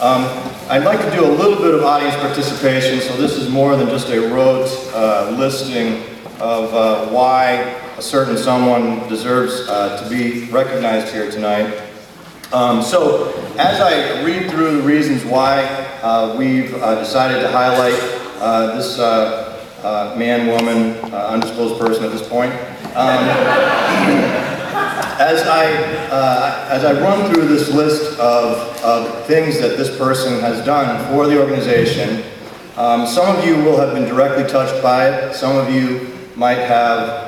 I'd like to do a little bit of audience participation, so this is more than just a rote listing of why a certain someone deserves to be recognized here tonight. So as I read through the reasons why we've decided to highlight this man, woman, undisclosed person at this point, as I run through this list of things that this person has done for the organization, some of you will have been directly touched by it. Some of you might have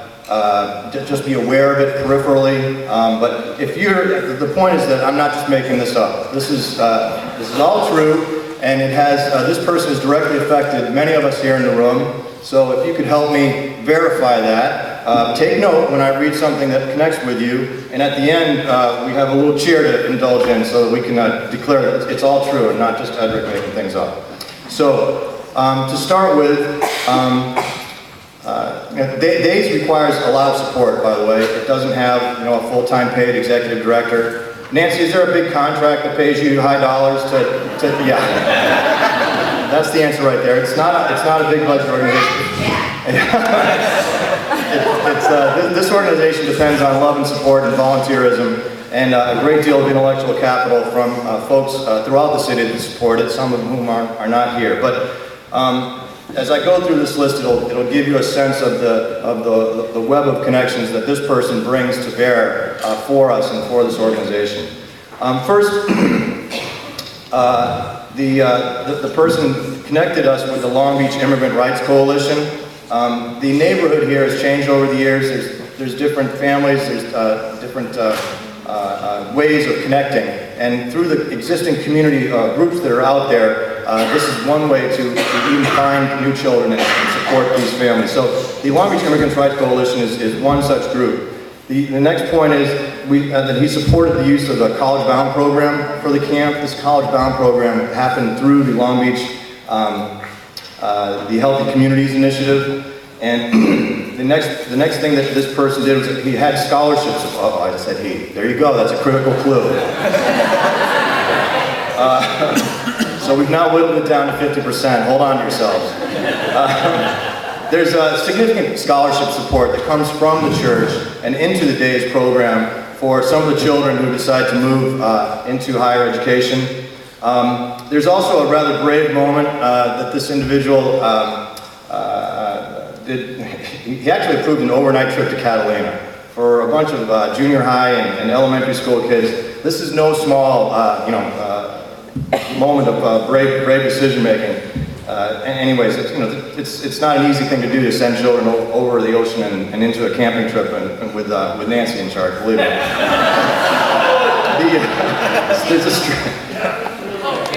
just be aware of it peripherally. But if you're, the point is that I'm not just making this up. This is all true, and it has this person has directly affected many of us here in the room. So if you could help me verify that, take note when I read something that connects with you, and at the end we have a little cheer to indulge in so that we can declare that it's all true and not just Edric making things up. So to start with, DAYS requires a lot of support, by the way. It doesn't have a full-time paid executive director. Nancy, is there a big contract that pays you high dollars to yeah. That's the answer right there. It's not a big budget organization. This organization depends on love and support and volunteerism and a great deal of intellectual capital from folks throughout the city to support it, some of whom are not here. But as I go through this list, it'll give you a sense of the web of connections that this person brings to bear for us and for this organization. First, the person connected us with the Long Beach Immigrant Rights Coalition. The neighborhood here has changed over the years. There's different families, there's different ways of connecting, and through the existing community groups that are out there, this is one way to even find new children and support these families. So the Long Beach Immigrant Rights Coalition is one such group. The next point is that he supported the use of a College Bound program for the camp. This College Bound program happened through the Long Beach the Healthy Communities Initiative. And the next thing that this person did was that he had scholarships. Oh, I just said he. There you go. That's a critical clue. So we've now whittled it down to 50%. Hold on to yourselves. There's significant scholarship support that comes from the church and into the DAYS program for some of the children who decide to move into higher education. There's also a rather brave moment that this individual did. He actually approved an overnight trip to Catalina for a bunch of junior high and elementary school kids. This is no small, moment of brave decision making. Anyways, it's not an easy thing to do to send children over the ocean and into a camping trip and with Nancy in charge. Believe me.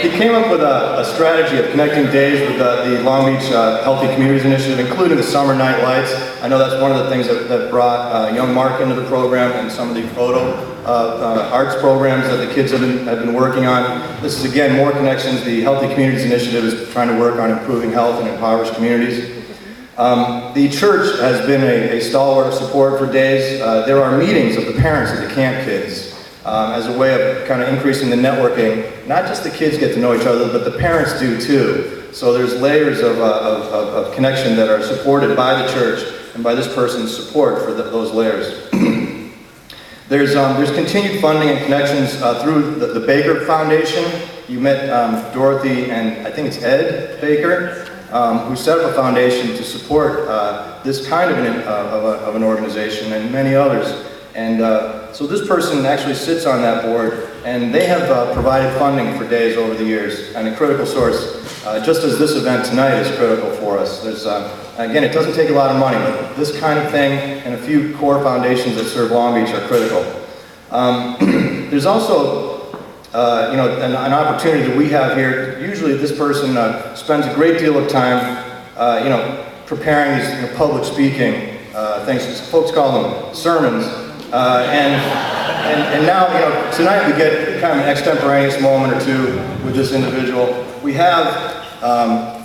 He came up with a strategy of connecting DAYS with the Long Beach Healthy Communities Initiative, including the summer night lights. I know that's one of the things that brought young Mark into the program and some of the photo arts programs that the kids have been working on. This is, again, more connections. The Healthy Communities Initiative is trying to work on improving health in impoverished communities. The church has been a stalwart of support for DAYS. There are meetings of the parents of the camp kids as a way of kind of increasing the networking. Not just the kids get to know each other, but the parents do too. So there's layers of connection that are supported by the church and by this person's support for those layers. There's continued funding and connections through the Baker Foundation. You met Dorothy and I think it's Ed Baker, who set up a foundation to support this kind of an organization and many others. And so this person actually sits on that board, and they have provided funding for DAYS over the years, and a critical source, just as this event tonight is critical for us. There's, again, it doesn't take a lot of money, but this kind of thing and a few core foundations that serve Long Beach are critical. There's also an opportunity that we have here. Usually this person spends a great deal of time preparing these public speaking things. Folks call them sermons. And now, tonight we get kind of an extemporaneous moment or two with this individual. We have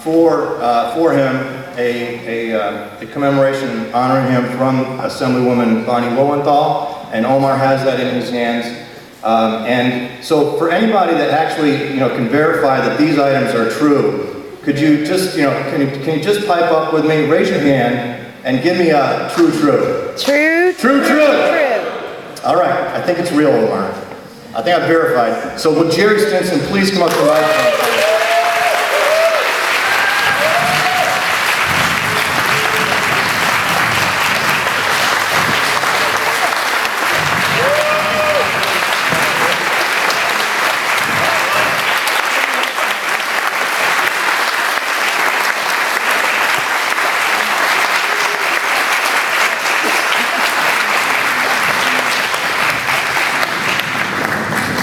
for him a commemoration honoring him from Assemblywoman Bonnie Lowenthal, and Omar has that in his hands. And so for anybody that actually, can verify that these items are true, could you just, can you just pipe up with me, raise your hand, and give me a true. True. All right, I think it's real, Omar. I think I've verified. So will Jerry Stinson please come up to the microphone?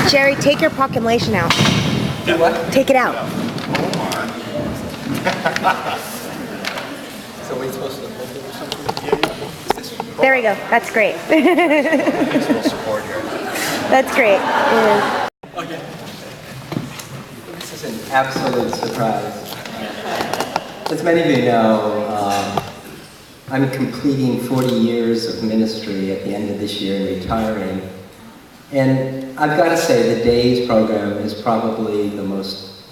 Jerry, take your proclamation out. Do what? Take it out. So are we supposed to hold it or something? There we go. That's great. Support here. That's great. Okay. This is an absolute surprise. As many of you know, I'm completing 40 years of ministry at the end of this year and retiring. And I've got to say, the Days program is probably the most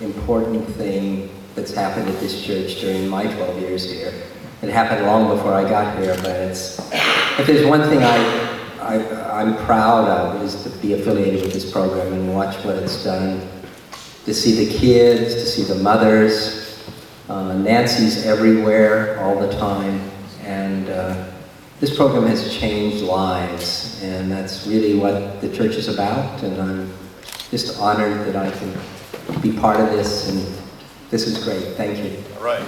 important thing that's happened at this church during my 12 years here. It happened long before I got here, but if there's one thing I'm proud of is to be affiliated with this program and watch what it's done. To see the kids, to see the mothers. Nancy's everywhere all the time. And this program has changed lives, and that's really what the church is about, and I'm just honored that I can be part of this, and this is great. Thank you. All right.